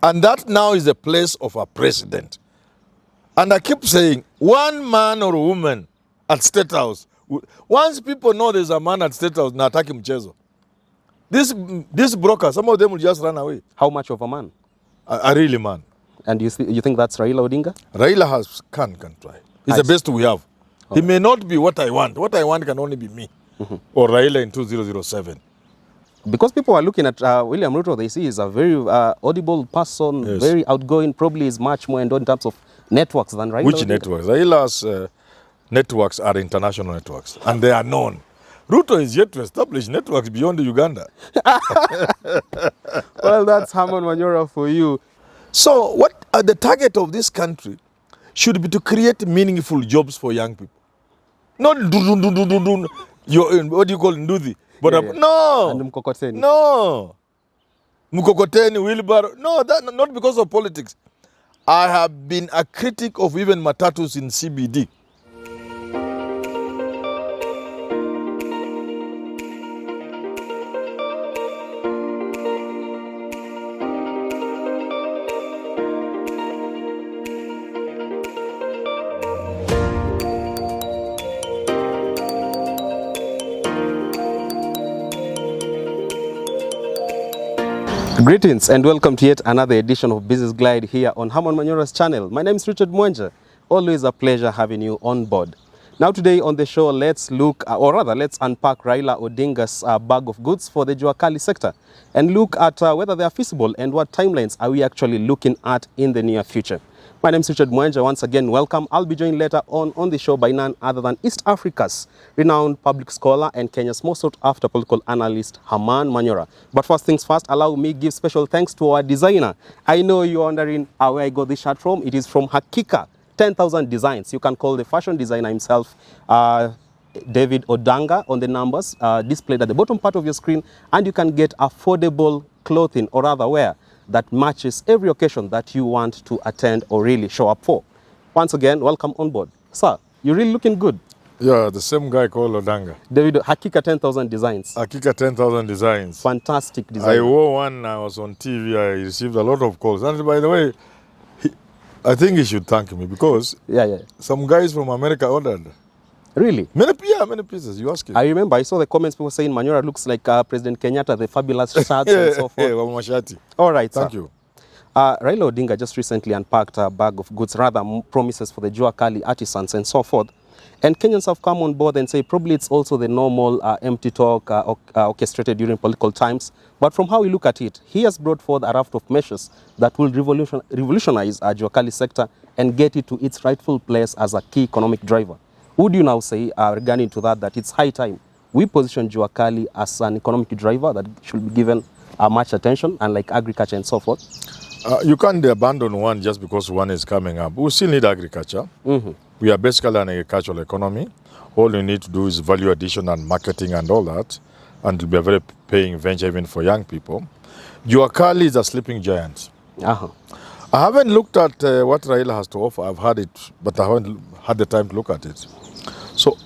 And that now is the place of a president. And I keep saying, one man or woman at State House, once people know there's a man at State House, na ataki mchezo. This broker, some of them will just run away. How much of a man? A really man. And you think that's Raila Odinga? Raila can try. He's the best we have. He may not be what I want. What I want can only be me or Raila in 2007. Because people are looking at William Ruto, they see he's a very audible person, yes, very outgoing, probably is much more in terms of networks than Raila. Which Odinga? Networks? Raila's networks are international networks and they are known. Ruto is yet to establish networks beyond Uganda. Well, that's Herman Manyora for you. So what the target of this country should be to create meaningful jobs for young people. Not what do you call nduthi? But no. And mkokoteni. No. Mkokoteni, wheelbarrow. No, that not because of politics. I have been a critic of even matatus in CBD. Greetings and welcome to yet another edition of Business Glide here on Herman Manyora's channel. My name is Richard Mwenja. Always a pleasure having you on board. Now today on the show, let's look, or rather let's unpack Raila Odinga's bag of goods for the Juakali sector and look at whether they are feasible and what timelines are we actually looking at in the near future. My name is Richard Mwenja. Once again, welcome. I'll be joined later on the show by none other than East Africa's renowned public scholar and Kenya's most sought after political analyst, Herman Manyora. But first things first, allow me give special thanks to our designer. I know you're wondering where I got this shirt from. It is from Hakika 10,000 Designs. You can call the fashion designer himself, David Odanga, on the numbers displayed at the bottom part of your screen, and you can get affordable clothing or rather wear that matches every occasion that you want to attend or really show up for. Once again, welcome on board. Sir, you're really looking good. Yeah, the same guy called Odanga. David, Hakika 10,000 Designs. Hakika 10,000 Designs. Fantastic design. I wore one, I was on TV, I received a lot of calls. And by the way, I think he should thank me because some guys from America ordered. Really? Many pieces, you ask him. I remember, I saw the comments, people saying Manyora looks like President Kenyatta, the fabulous shirts and so forth. All right, thank you. Raila Odinga just recently unpacked a bag of goods, rather promises for the Juakali artisans and so forth. And Kenyans have come on board and say probably it's also the normal empty talk orchestrated during political times. But from how we look at it, he has brought forth a raft of measures that will revolutionize our Juakali sector and get it to its rightful place as a key economic driver. Would you now say, regarding to that it's high time we position Juakali as an economic driver that should be given much attention, unlike agriculture and so forth? You can't abandon one just because one is coming up. We still need agriculture. We are basically an agricultural economy. All you need to do is value addition and marketing and all that, and it will be a very paying venture even for young people. Juakali is a sleeping giant. I haven't looked at what Raila has to offer. I've heard it, but I haven't had the time to look at it. So,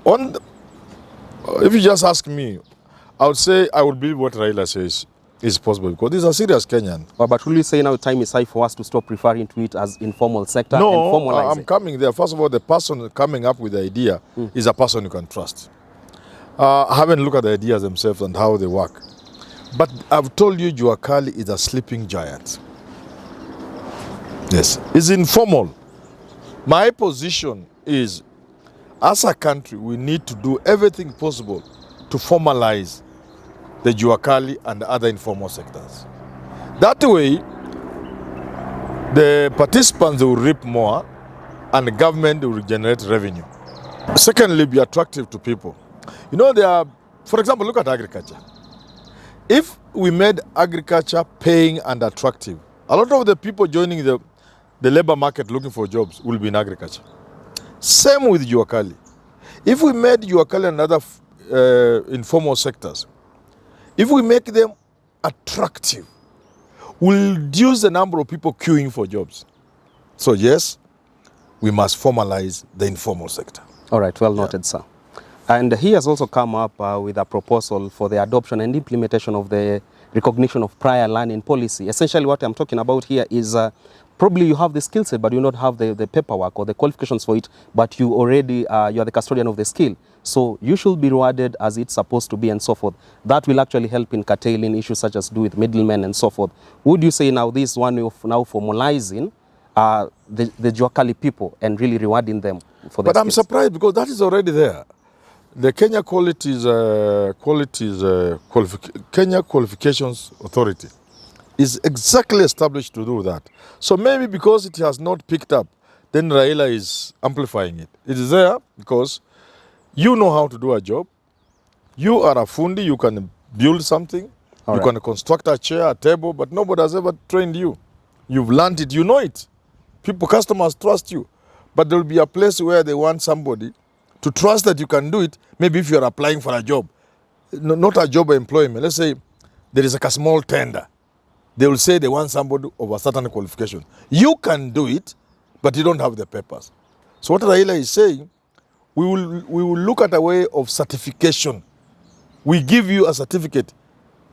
if you just ask me, I would say I would believe what Raila says is possible because this is a serious Kenyan. But will you say now time is high for us to stop referring to it as informal sector and No, formalize I'm coming there. First of all, the person coming up with the idea is a person you can trust. I haven't looked at the ideas themselves and how they work. But I've told you Juakali is a sleeping giant. Yes, it's informal. My position is, as a country, we need to do everything possible to formalize the Juakali and the other informal sectors. That way, the participants will reap more and the government will generate revenue. Secondly, be attractive to people. You know, there are, for example, look at agriculture. If we made agriculture paying and attractive, a lot of the people joining the labor market looking for jobs will be in agriculture. Same with Juakali. If we made Juakali and other informal sectors, if we make them attractive, we'll reduce the number of people queuing for jobs. So yes, we must formalize the informal sector. All right, well noted, sir. And he has also come up with a proposal for the adoption and implementation of the recognition of prior learning policy. Essentially what I'm talking about here is probably you have the skill set, but you not have the paperwork or the qualifications for it, but you already, you are the custodian of the skill. So you should be rewarded as it's supposed to be and so forth. That will actually help in curtailing issues such as do with middlemen and so forth. Would you say now this one of now formalizing the Juakali people and really rewarding them for their But I'm skills? surprised because that is already there. The Kenya Kenya Qualifications Authority is exactly established to do that. So maybe because it has not picked up, then Raila is amplifying it. It is there because you know how to do a job. You are a fundi, you can build something, All you right. can construct a chair, a table, but nobody has ever trained you. You've learned it, you know it. Customers trust you. But there will be a place where they want somebody to trust that you can do it, maybe if you're applying for a job. Not a job or employment. Let's say there is like a small tender. They will say they want somebody of a certain qualification. You can do it, but you don't have the papers. So what Raila is saying, we will look at a way of certification. We give you a certificate,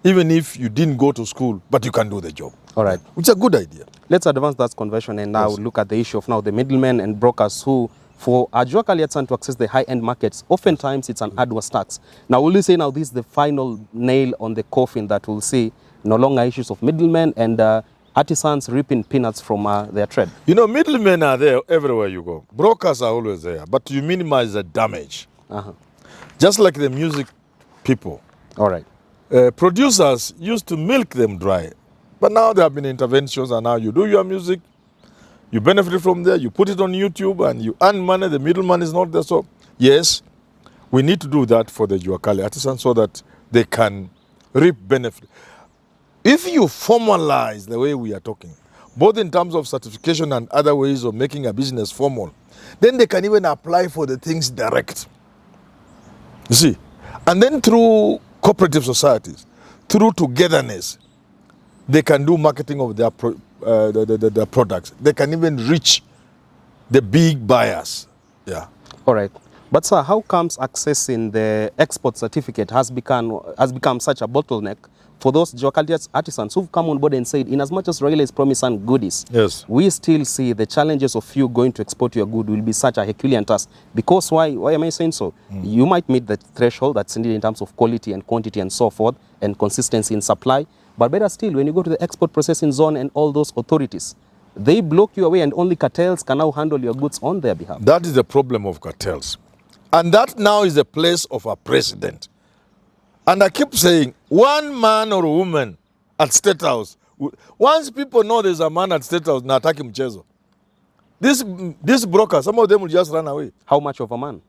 even if you didn't go to school, but you can do the job. All right. Which is a good idea. Let's advance that conversion and now Yes. look at the issue of now the middlemen and brokers who, for a Juakaliatsan to access the high-end markets, oftentimes it's an arduous task. Now, will you say now this is the final nail on the coffin that we'll see no longer issues of middlemen and artisans reaping peanuts from their trade? You know, middlemen are there everywhere you go. Brokers are always there, but you minimize the damage. Just like the music people. All right. Producers used to milk them dry, but now there have been interventions and now you do your music, you benefit from there, you put it on YouTube and you earn money, the middleman is not there. So yes, we need to do that for the Juakali artisans so that they can reap benefit. If you formalize the way we are talking, both in terms of certification and other ways of making a business formal, then they can even apply for the things direct. You see? And then through cooperative societies, through togetherness, they can do marketing of their their products. They can even reach the big buyers. Yeah. All right. But sir, how comes accessing the export certificate has become such a bottleneck for those Juakali artisans who've come on board and said, in as much as Raila is promising goodies, Yes. we still see the challenges of you going to export your good will be such a Herculean task. Because why am I saying so? You might meet the threshold that's needed in terms of quality and quantity and so forth and consistency in supply. But better still, when you go to the export processing zone and all those authorities, they block you away and only cartels can now handle your goods on their behalf. That is the problem of cartels. And that now is the place of a president. And I keep saying, one man or woman at State House, once people know there's a man at State House, na ataki mchezo. This broker, some of them will just run away. How much of a man?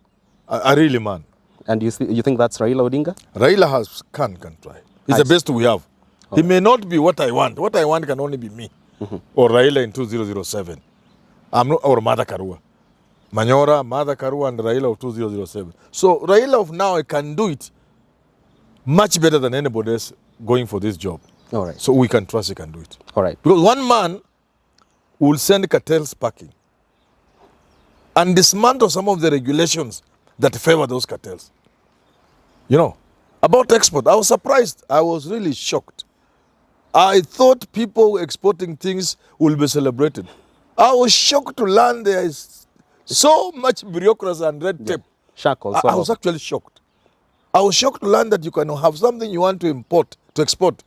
A really man. And you think that's Raila Odinga? Raila can try. He's the best we have. He may not be what I want. What I want can only be me. Or Raila in 2007. Or Mada Karua. Manyora, Mada Karua and Raila of 2007. So Raila of now can do it much better than anybody else going for this job. All right. So we can trust he can do it. All right. Because one man will send cartels packing and dismantle some of the regulations that favor those cartels. You know, about export, I was surprised. I was really shocked. I thought people exporting things will be celebrated. I was shocked to learn there is so much bureaucracy and red tape. Shackles. I was actually shocked. I was shocked to learn that you can have something you want to export.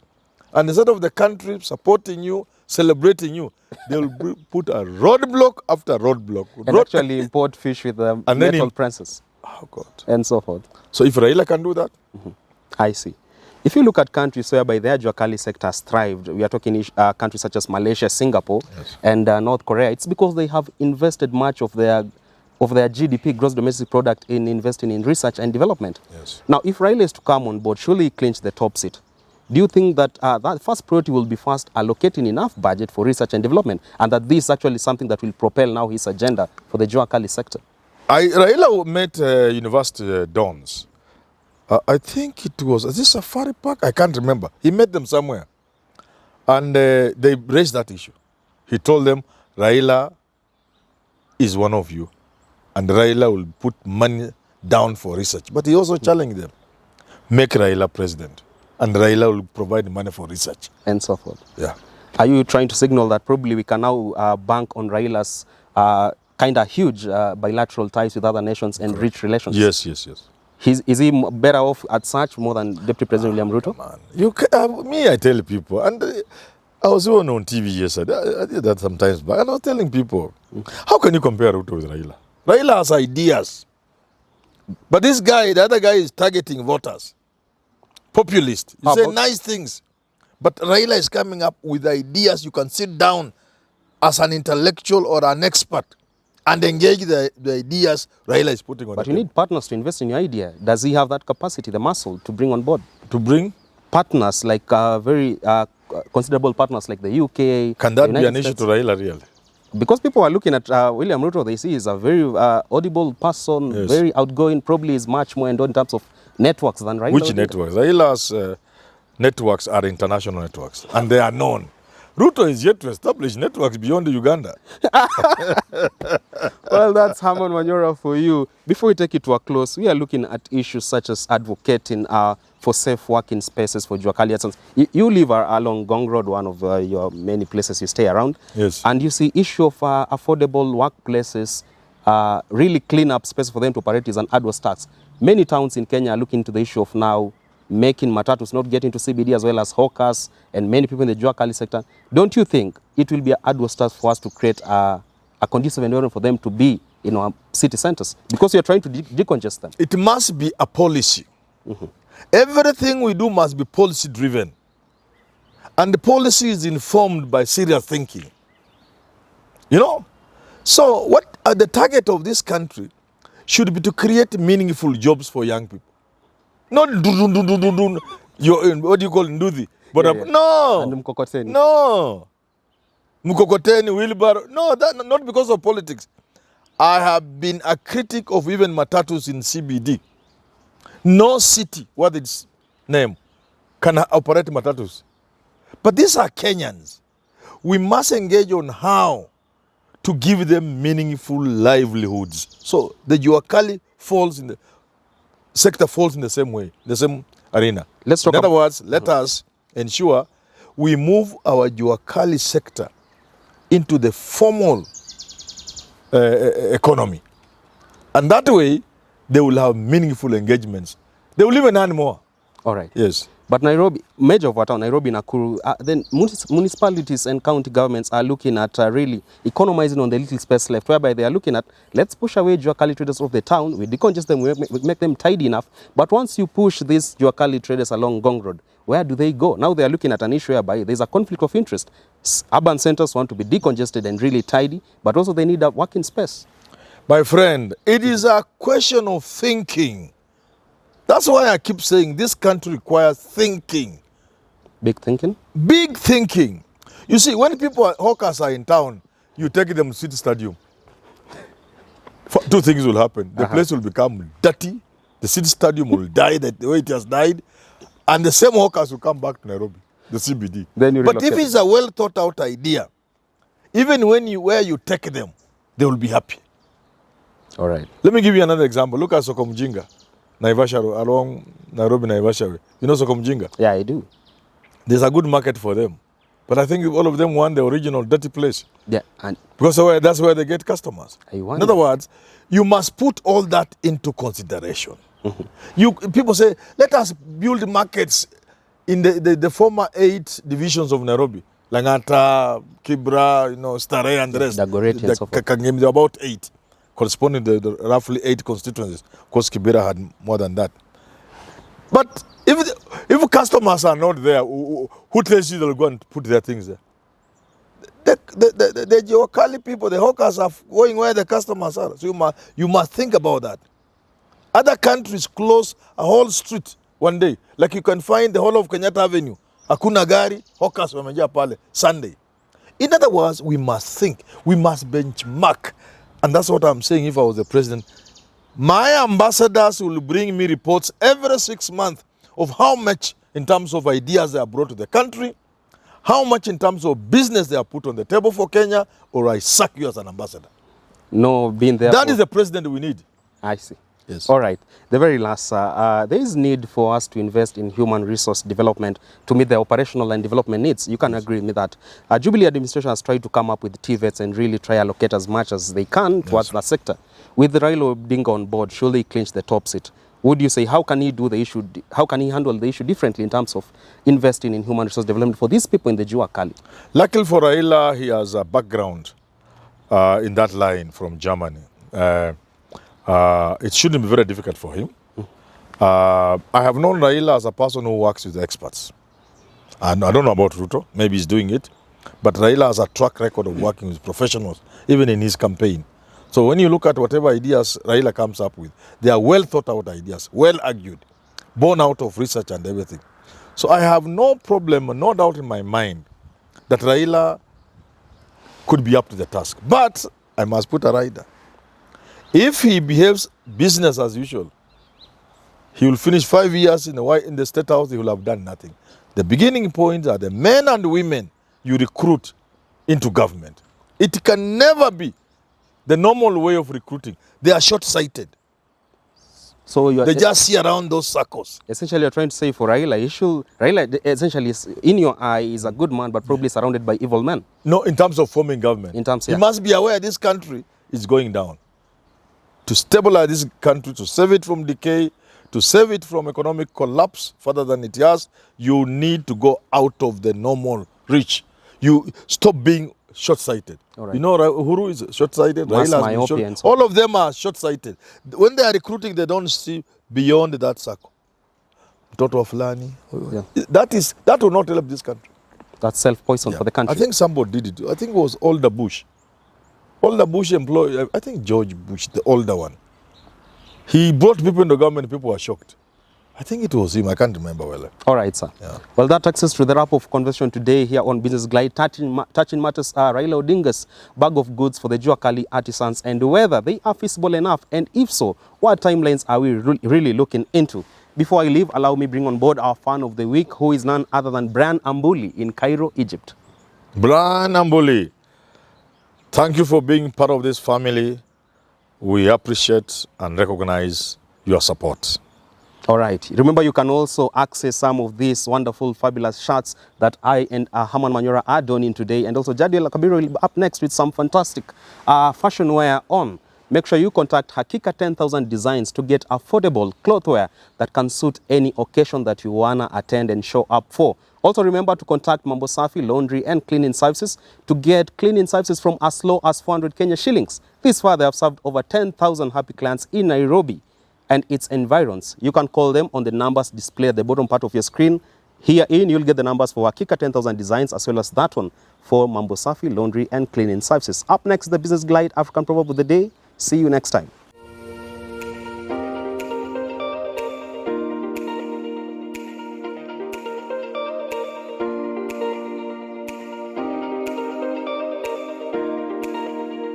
And instead of the country supporting you, celebrating you, they will put a roadblock after roadblock. And actually import fish with metal prices. Oh God. And so forth. So if Raila can do that? I see. If you look at countries whereby their Juakali sector has thrived, we are talking countries such as Malaysia, Singapore, and North Korea, it's because they have invested much of their GDP, gross domestic product, in investing in research and development. Yes. Now, if Raila is to come on board, surely he clinch the top seat. Do you think that that first priority will be first allocating enough budget for research and development, and that this is actually something that will propel now his agenda for the Juakali sector? Raila met university dons. I think it was, is this Safari Park? I can't remember. He met them somewhere. And they raised that issue. He told them, Raila is one of you. And Raila will put money down for research. But he also challenged them, make Raila president. and Raila will provide money for research. And so forth. Yeah. Are you trying to signal that probably we can now bank on Raila's kind of huge bilateral ties with other nations and rich relations? Yes, yes, yes. Is he better off at such more than Deputy President William Ruto? Man, I tell people, and I was even on TV yesterday, I did that sometimes back, and I was telling people, how can you compare Ruto with Raila? Raila has ideas. But this guy, the other guy is targeting voters. Populist. You say nice things. But Raila is coming up with ideas. You can sit down as an intellectual or an expert and engage the ideas Raila is putting on. But you need partners to invest in your idea. Does he have that capacity, the muscle, to bring on board? To bring? Partners, like very considerable partners like the UK. Can that be an issue to Raila, really? Because people are looking at William Ruto, they see he's a very audible person, yes, very outgoing, probably is much more endowed in terms of networks than Raila. Which networks? Raila's networks are international networks, and they are known. Ruto is yet to establish networks beyond Uganda. Well, that's Herman Manyora for you. Before we take it to a close, we are looking at issues such as advocating for safe working spaces for Juakali Artisans. You live along Gong Road, one of your many places you stay around. Yes. And you see issue of affordable workplaces, really clean up space for them to operate is an arduous task. Many towns in Kenya are looking into the issue of now making matatus not get into CBD as well as hawkers and many people in the Juakali sector. Don't you think it will be an arduous task for us to create a conducive environment for them to be in our city centers? Because you're trying to decongest them. It must be a policy. Everything we do must be policy driven. And the policy is informed by serious thinking. You know? So what the target of this country should be to create meaningful jobs for young people. Not what do you call nduthi? But no. And mkokoteni. No. Mkokoteni, wheelbarrow. No, not because of politics. I have been a critic of even matatus in CBD. No city, what its name, can operate matatus. But these are Kenyans. We must engage on how to give them meaningful livelihoods. So the Juakali falls in the sector falls in the same way, the same arena. Let's talk. In other words, let us ensure we move our Juakali sector into the formal economy. And that way, they will have meaningful engagements. They will even earn more. All right. Yes. But Nairobi, major of our town, Nairobi, Nakuru, then municipalities and county governments are looking at really economizing on the little space left, whereby they are looking at, let's push away Juakali traders off the town, we decongest them, we make them tidy enough. But once you push these Juakali traders along Gong Road, where do they go? Now they are looking at an issue whereby there's a conflict of interest. Urban centers want to be decongested and really tidy, but also they need a working space. My friend, it is a question of thinking. That's why I keep saying this country requires thinking. Big thinking? Big thinking. You see, when hawkers are in town, you take them to City Stadium. Two things will happen. The place will become dirty. The City Stadium will die the way it has died. And the same hawkers will come back to Nairobi, the CBD. But if it's a well thought out idea, even where you take them, they will be happy. All right. Let me give you another example. Look at Sokomjinga. Naivasha, along Nairobi, Naivasha. You know Sokomjinga? Yeah, I do. There's a good market for them. But I think all of them want the original dirty place. Yeah. And because that's where they get customers. In other words, you must put all that into consideration. People say, let us build markets in the former 8 divisions of Nairobi. Langata, Kibra, Starehe and the rest. Dagoretti and so forth. There are about 8. Corresponding to the roughly 8 constituencies. Of course, Kibera had more than that. But if customers are not there, who tells you they'll go and put their things there? The Juakali people, the hawkers are going where the customers are. So you must think about that. Other countries close a whole street one day. Like you can find the whole of Kenyatta Avenue. Hakuna gari, hawkers wamejaa pale, Sunday. In other words, we must think. We must benchmark. And that's what I'm saying if I was the president. My ambassadors will bring me reports every 6 months of how much in terms of ideas they are brought to the country, how much in terms of business they are put on the table for Kenya, or I sack you as an ambassador. No, being there. That is the president we need. I see. Yes. All right. The very last, there is need for us to invest in human resource development to meet the operational and development needs. You can agree with that. Jubilee administration has tried to come up with TVETs and really try allocate as much as they can towards that sector. With Raila Odinga on board, should they clinch the top seat? Would you say, how can he do the issue, how can he handle the issue differently in terms of investing in human resource development for these people in the Jua Kali? Luckily for Raila, he has a background in that line from Germany. It shouldn't be very difficult for him. I have known Raila as a person who works with experts. And I don't know about Ruto, maybe he's doing it. But Raila has a track record of working with professionals, even in his campaign. So when you look at whatever ideas Raila comes up with, they are well thought out ideas, well argued, born out of research and everything. So I have no problem, no doubt in my mind that Raila could be up to the task. But I must put a rider. If he behaves business as usual, he will finish 5 years in the State House, he will have done nothing. The beginning points are the men and women you recruit into government. It can never be the normal way of recruiting. They are short-sighted. So they just see around those circles. Essentially, you're trying to say for Raila, Raila essentially, is, in your eye, is a good man, but probably surrounded by evil men. No, in terms of forming government. In terms, he must be aware this country is going down. To stabilize this country, to save it from decay, to save it from economic collapse further than it has, you need to go out of the normal reach. You stop being short-sighted. Right. You know, Uhuru is short-sighted. Raila, all of them are short-sighted. When they are recruiting, they don't see beyond that circle. Mtoto fulani. That will not help this country. That's self-poison for the country. I think somebody did it. I think it was Older Bush. Older Bush employee, I think George Bush, the older one. He brought people into government, people were shocked. I think it was him, I can't remember well. All right, sir. Yeah. Well, that takes us to the wrap of conversation today here on Business Glide, touching matters Raila Odinga's bag of goods for the Jua Kali artisans and whether they are feasible enough, and if so, what timelines are we really looking into? Before I leave, allow me bring on board our fan of the week, who is none other than Brian Ambuli in Cairo, Egypt. Brian Ambuli, thank you for being part of this family. We appreciate and recognize your support. All right. Remember, you can also access some of these wonderful, fabulous shirts that I and Herman Manyora are donning today. And also, Jadiel Kabiru will be up next with some fantastic fashion wear on. Make sure you contact Hakika 10,000 Designs to get affordable clothwear that can suit any occasion that you want to attend and show up for. Also, remember to contact Mambo Safi Laundry and Cleaning Services to get cleaning services from as low as 400 Kenya shillings. This far, they have served over 10,000 happy clients in Nairobi and its environs. You can call them on the numbers displayed at the bottom part of your screen. Herein, you'll get the numbers for Hakika 10,000 Designs as well as that one for Mambo Safi Laundry and Cleaning Services. Up next, the Business Glide African Proverb of the Day. See you next time.